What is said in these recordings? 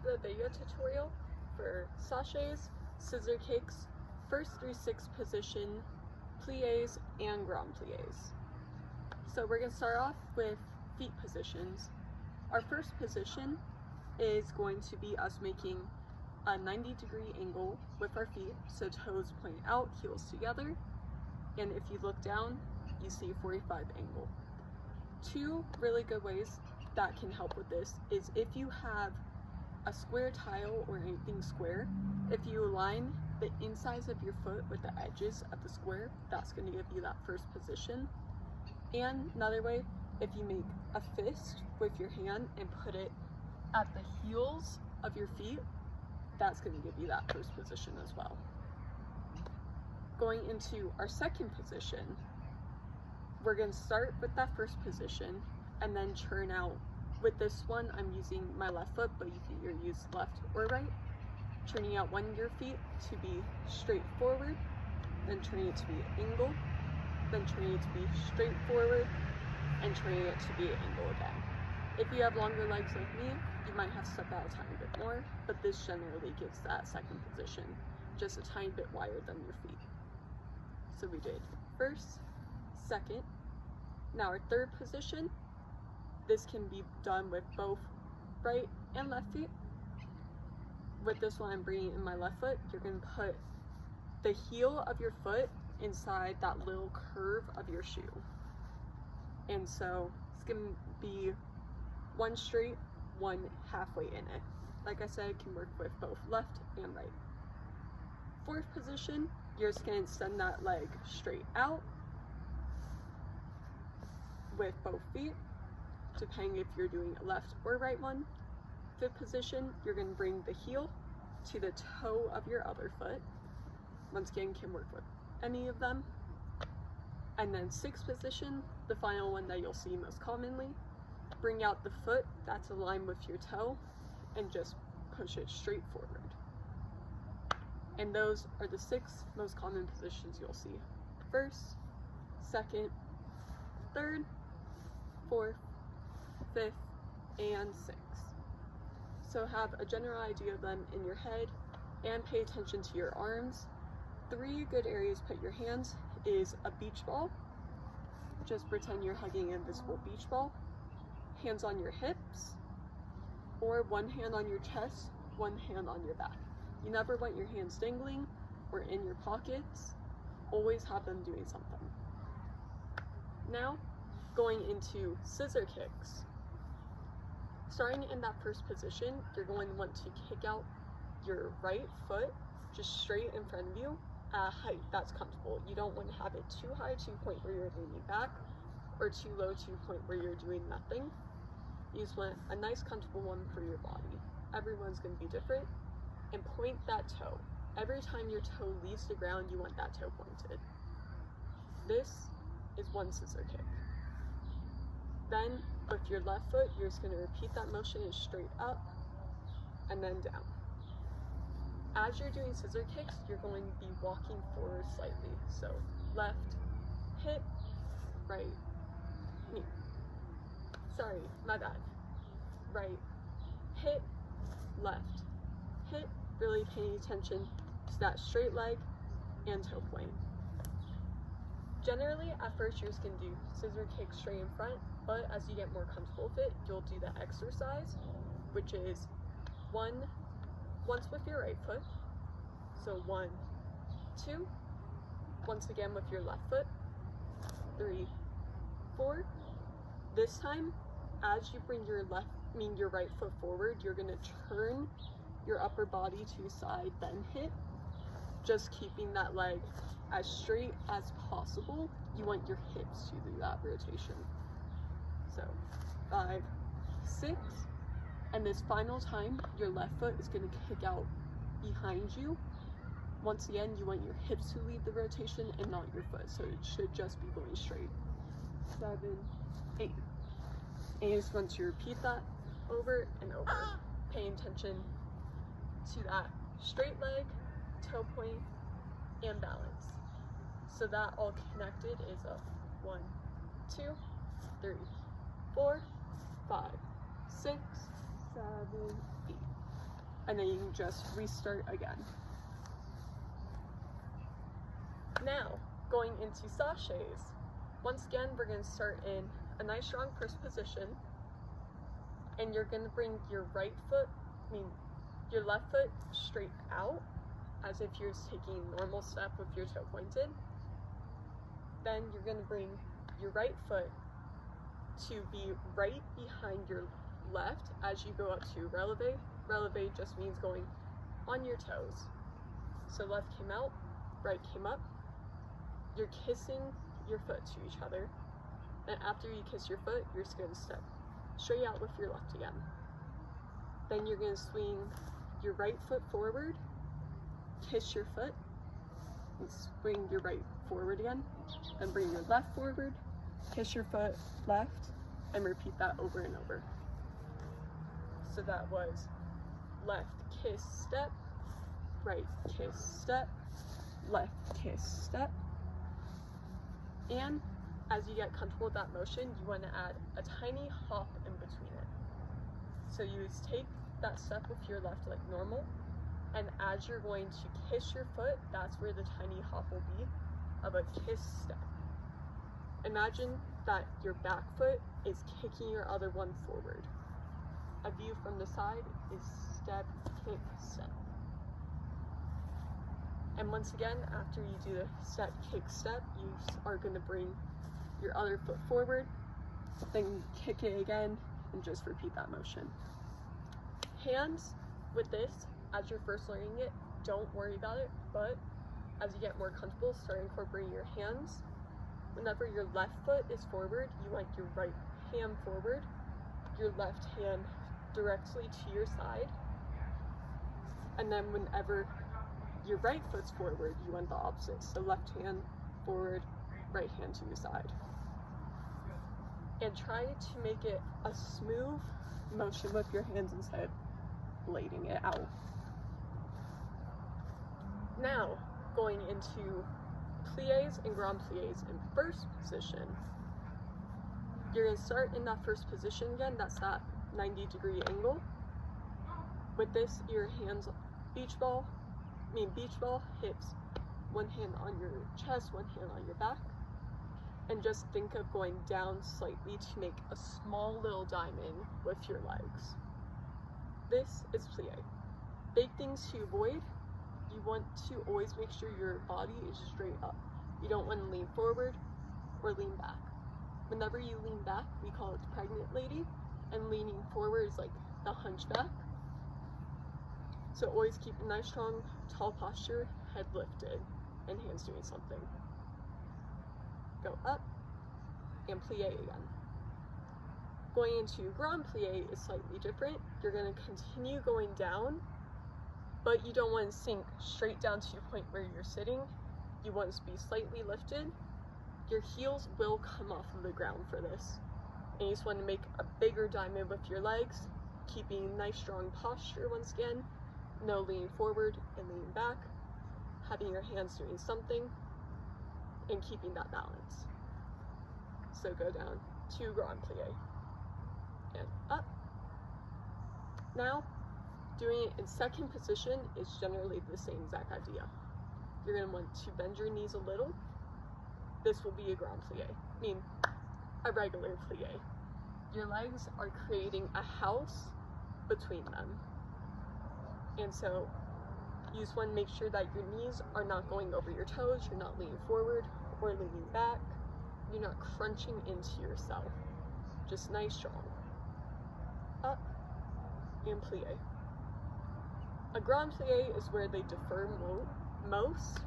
the video tutorial for sachets, scissor kicks, first 3/6 position, plies, and grand plies. So we're going to start off with feet positions. Our first position is going to be us making a 90-degree angle with our feet, so toes point out, heels together, and if you look down, you see a 45 angle. Two really good ways that can help with this is if you have a square tile or anything square, if you align the insides of your foot with the edges of the square, that's going to give you that first position. And another way, if you make a fist with your hand and put it at the heels of your feet, that's going to give you that first position as well. Going into our second position, we're going to start with that first position and then churn out. With this one, I'm using my left foot, but you can either use left or right. Turning out one of your feet to be straight forward, then turning it to be an angle, then turning it to be straight forward, and turning it to be an angle again. If you have longer legs like me, you might have to step out a tiny bit more, but this generally gives that second position, just a tiny bit wider than your feet. So we did first, second. Now our third position, this can be done with both right and left feet. With this one, I'm bringing in my left foot. You're going to put the heel of your foot inside that little curve of your shoe. And so it's going to be one straight, one halfway in it. Like I said, it can work with both left and right. Fourth position, you're just going to extend that leg straight out with both feet, depending if you're doing a left or right one. Fifth position, you're going to bring the heel to the toe of your other foot. Once again, can work with any of them. And then sixth position, the final one that you'll see most commonly, bring out the foot that's aligned with your toe and just push it straight forward. And those are the 6 most common positions you'll see. First, second, third, fourth, fifth, and sixth. So have a general idea of them in your head and pay attention to your arms. 3 good areas to put your hands is a beach ball. Just pretend you're hugging an invisible beach ball. Hands on your hips, or one hand on your chest, one hand on your back. You never want your hands dangling or in your pockets. Always have them doing something. Now, going into scissor kicks. Starting in that first position, you're going to want to kick out your right foot just straight in front of you at a height that's comfortable. You don't want to have it too high to a point where you're leaning back, or too low to a point where you're doing nothing. You just want a nice comfortable one for your body. Everyone's going to be different. And point that toe. Every time your toe leaves the ground, you want that toe pointed. This is one scissor kick. Then with your left foot, you're just going to repeat that motion and straight up and then down. As you're doing scissor kicks, you're going to be walking forward slightly. So left, hit, right, knee. Sorry, my bad. Right, hit, left, hit, really paying attention to that straight leg and toe point. Generally, at first you're just going to do scissor kicks straight in front, but as you get more comfortable with it, you'll do the exercise, which is once with your right foot. So 1, 2, once again with your left foot, 3, 4. This time, as you bring your right foot forward, you're going to turn your upper body to side, then hit, just keeping that leg as straight as possible. You want your hips to do that rotation. So 5, 6, and this final time, your left foot is going to kick out behind you. Once again, you want your hips to lead the rotation and not your foot, so it should just be going straight. 7, 8. And you just want to repeat that over and over, paying attention to that straight leg, toe point, and balance. So that all connected is a 1, 2, 3, 4, 5, 6, 7, 8. and then you can just restart again. Now, going into sachets. Once again, we're going to start in a nice strong first position, and you're going to bring your your left foot straight out, as if you're taking a normal step with your toe pointed. Then you're going to bring your right foot to be right behind your left as you go up to releve. Releve just means going on your toes. So left came out, right came up. You're kissing your foot to each other. And after you kiss your foot, you're just going to step straight out with your left again. Then you're going to swing your right foot forward, kiss your foot, and swing your right forward again, and bring your left forward, kiss your foot left, and repeat that over and over. So that was left kiss step, right kiss step, left kiss step. And as you get comfortable with that motion, you want to add a tiny hop in between it. So you take that step with your left leg normal, and as you're going to kiss your foot, that's where the tiny hop will be of a kiss step. Imagine that your back foot is kicking your other one forward. A view from the side is step, kick, step. And once again, after you do the step, kick, step, you are going to bring your other foot forward, then kick it again, and just repeat that motion. Hands, with this, as you're first learning it, don't worry about it, but as you get more comfortable, start incorporating your hands. Whenever your left foot is forward, you want your right hand forward, your left hand directly to your side, and then whenever your right foot's forward, you want the opposite, so left hand forward, right hand to your side. And try to make it a smooth motion with your hands instead of blading it out. Now, going into pliés and grand pliés in first position. You're going to start in that first position again, that's that 90-degree angle. With this, your hands beach ball, hips, one hand on your chest, one hand on your back. And just think of going down slightly to make a small little diamond with your legs. This is plié. Big things to avoid. You want to always make sure your body is straight up. You don't want to lean forward or lean back. Whenever you lean back, we call it the pregnant lady, and leaning forward is like the hunchback. So always keep a nice, strong, tall posture, head lifted, and hands doing something. Go up, and plié again. Going into grand plié is slightly different. You're going to continue going down, but you don't want to sink straight down to your point where you're sitting. You want to be slightly lifted. Your heels will come off of the ground for this. And you just want to make a bigger diamond with your legs, keeping nice strong posture once again. No leaning forward and leaning back. Having your hands doing something and keeping that balance. So go down to grand plié and up. Now, doing it in second position is generally the same exact idea. You're going to want to bend your knees a little. This will be a grand plié, a regular plié. Your legs are creating a house between them. And so you just want to make sure that your knees are not going over your toes, you're not leaning forward or leaning back, you're not crunching into yourself. Just nice, strong. Up and plié. A grand plié is where they defer most,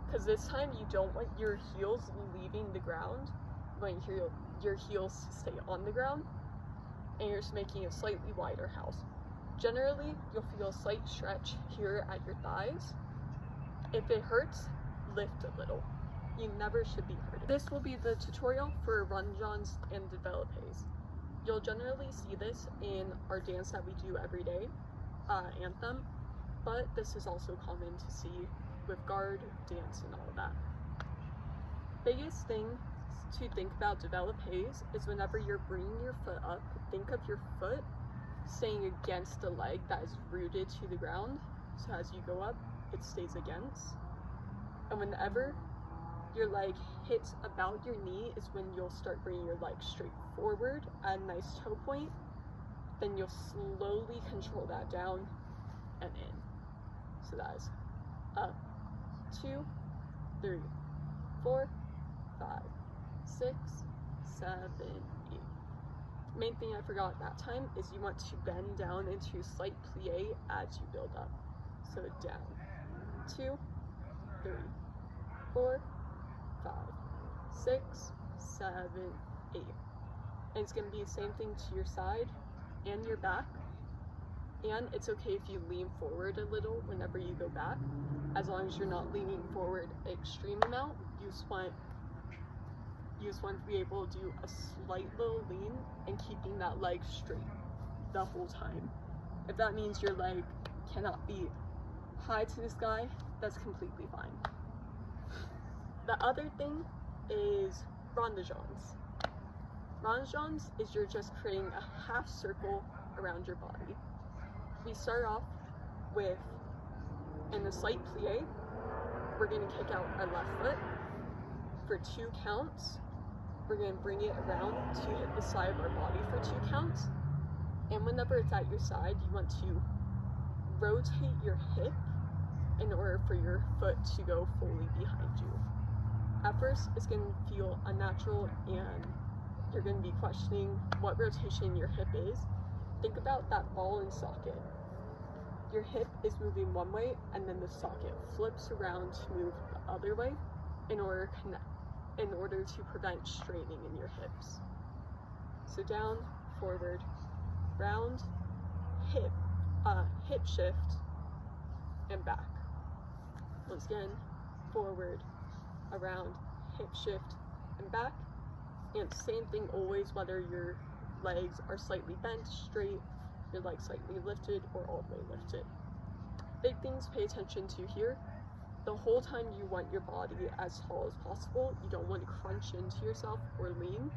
because this time you don't want your heels leaving the ground. You want your heels to stay on the ground, and you're just making a slightly wider house. Generally, you'll feel a slight stretch here at your thighs. If it hurts, lift a little. You never should be hurting. This will be the tutorial for runjons and developes. You'll generally see this in our dance that we do every day, anthem, but this is also common to see with guard, dance, and all of that. Biggest thing to think about developes is whenever you're bringing your foot up, think of your foot staying against the leg that is rooted to the ground. So as you go up, it stays against. And whenever your leg hits about your knee is when you'll start bringing your leg straight forward at a nice toe point. Then you'll slowly control that down and in. So that is up, 2, 3, 4, 5, 6, 7, 8. Main thing I forgot that time is you want to bend down into slight plie as you build up. So down, 2, 3, 4, 5, 6, 7, 8. And it's going to be the same thing to your side and your back. And it's okay if you lean forward a little whenever you go back, as long as you're not leaning forward an extreme amount. You just want to be able to do a slight little lean and keeping that leg straight the whole time. If that means your leg cannot be high to the sky, that's completely fine. The other thing is rondejons. Rondejons is you're just creating a half circle around your body. We start off with, in a slight plie, we're going to kick out our left foot for 2 counts. We're going to bring it around to hit the side of our body for 2 counts. And whenever it's at your side, you want to rotate your hip in order for your foot to go fully behind you. At first, it's going to feel unnatural and you're going to be questioning what rotation your hip is. Think about that ball and socket. Your hip is moving one way and then the socket flips around to move the other way in order to prevent straining in your hips. So down, forward, round, hip shift, and back. Once again, forward, around, hip shift, and back. And same thing always, whether your legs are slightly bent, straight, your legs slightly lifted, or all the way lifted. Big things to pay attention to here. The whole time you want your body as tall as possible. You don't want to crunch into yourself or lean.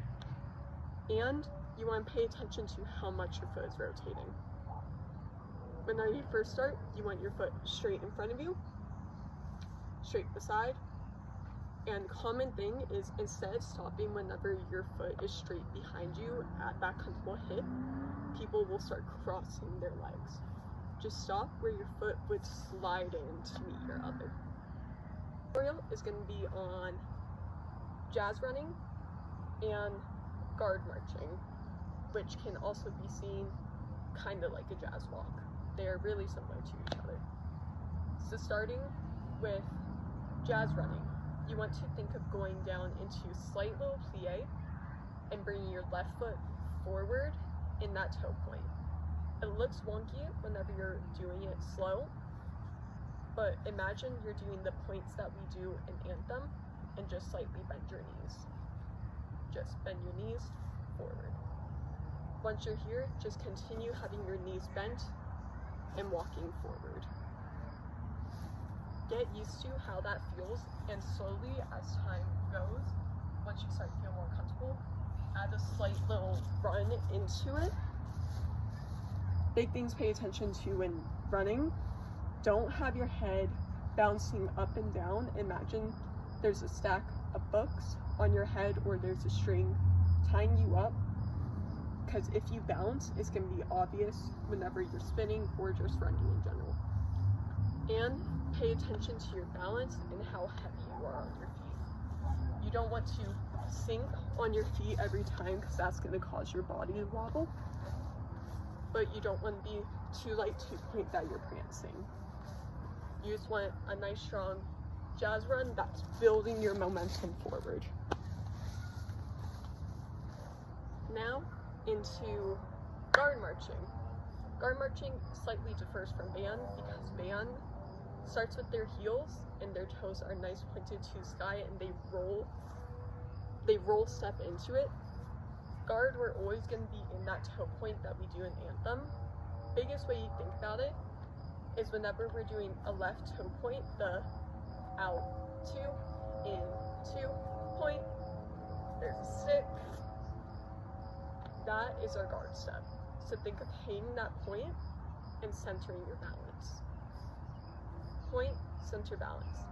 And you want to pay attention to how much your foot is rotating. Whenever you first start, you want your foot straight in front of you, straight beside. And common thing is, instead of stopping whenever your foot is straight behind you at that comfortable hip, people will start crossing their legs. Just stop where your foot would slide in to meet your other. Tutorial is going to be on jazz running and guard marching, which can also be seen kind of like a jazz walk. They are really similar to each other. So starting with jazz running, you want to think of going down into slight little plie and bringing your left foot forward in that toe point. It looks wonky whenever you're doing it slow, but imagine you're doing the points that we do in Anthem and just slightly bend your knees. Just bend your knees forward. Once you're here, just continue having your knees bent and walking forward. Get used to how that feels, and slowly as time goes, once you start to feel more comfortable, add a slight little run into it. Big things to pay attention to when running. Don't have your head bouncing up and down. Imagine there's a stack of books on your head or there's a string tying you up, because if you bounce, it's going to be obvious whenever you're spinning or just running in general. And pay attention to your balance and how heavy you are on your feet. You don't want to sink on your feet every time, because that's going to cause your body to wobble. But you don't want to be too light to the point that you're prancing. You just want a nice strong jazz run that's building your momentum forward. Now into guard marching. Guard marching slightly differs from band, because band starts with their heels and their toes are nice pointed to the sky and they roll step into it. Guard, we're always going to be in that toe point that we do in Anthem. Biggest way you think about it is whenever we're doing a left toe point, the out, 2, in, 2, point, there's a stick. That is our guard step. So think of hitting that point and centering your balance. Point, center, balance.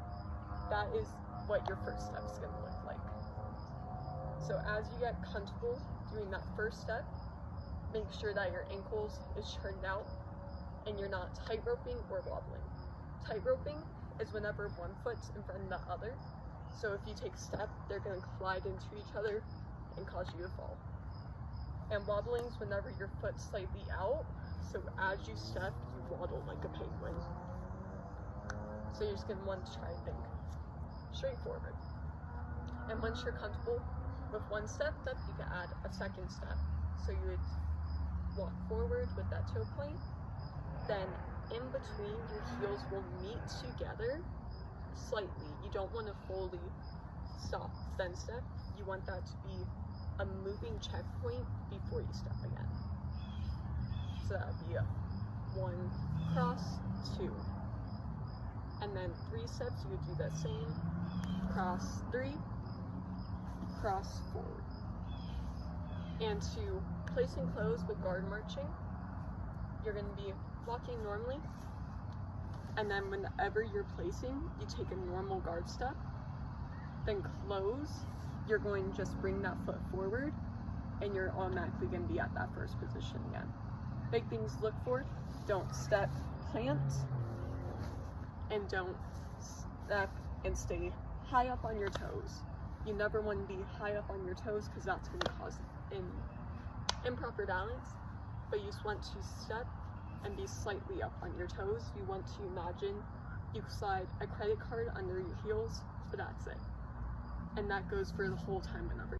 That is what your first step is going to look like. So as you get comfortable doing that first step, make sure that your ankles is turned out and you're not tight roping or wobbling. Tight roping is whenever one foot's in front of the other. So if you take a step, they're going to collide into each other and cause you to fall. And wobbling is whenever your foot's slightly out. So as you step, you waddle like a penguin. So you're just going to want to try and think straightforward. And once you're comfortable with one step, you can add a second step. So you would walk forward with that toe point. Then in between, your heels will meet together slightly. You don't want to fully stop, then step. You want that to be a moving checkpoint before you step again. So that would be a 1, cross, 2. And then 3 steps, you would do the same. Cross 3, cross forward. And to placing clothes with guard marching, you're going to be walking normally, and then whenever you're placing, you take a normal guard step, then close, you're going to just bring that foot forward, and you're automatically going to be at that first position again. Big things to look for: don't step, plant, and don't step and stay high up on your toes. You never want to be high up on your toes because that's going to cause improper balance, but you just want to step and be slightly up on your toes. You want to imagine you slide a credit card under your heels, but that's it. And that goes for the whole time whenever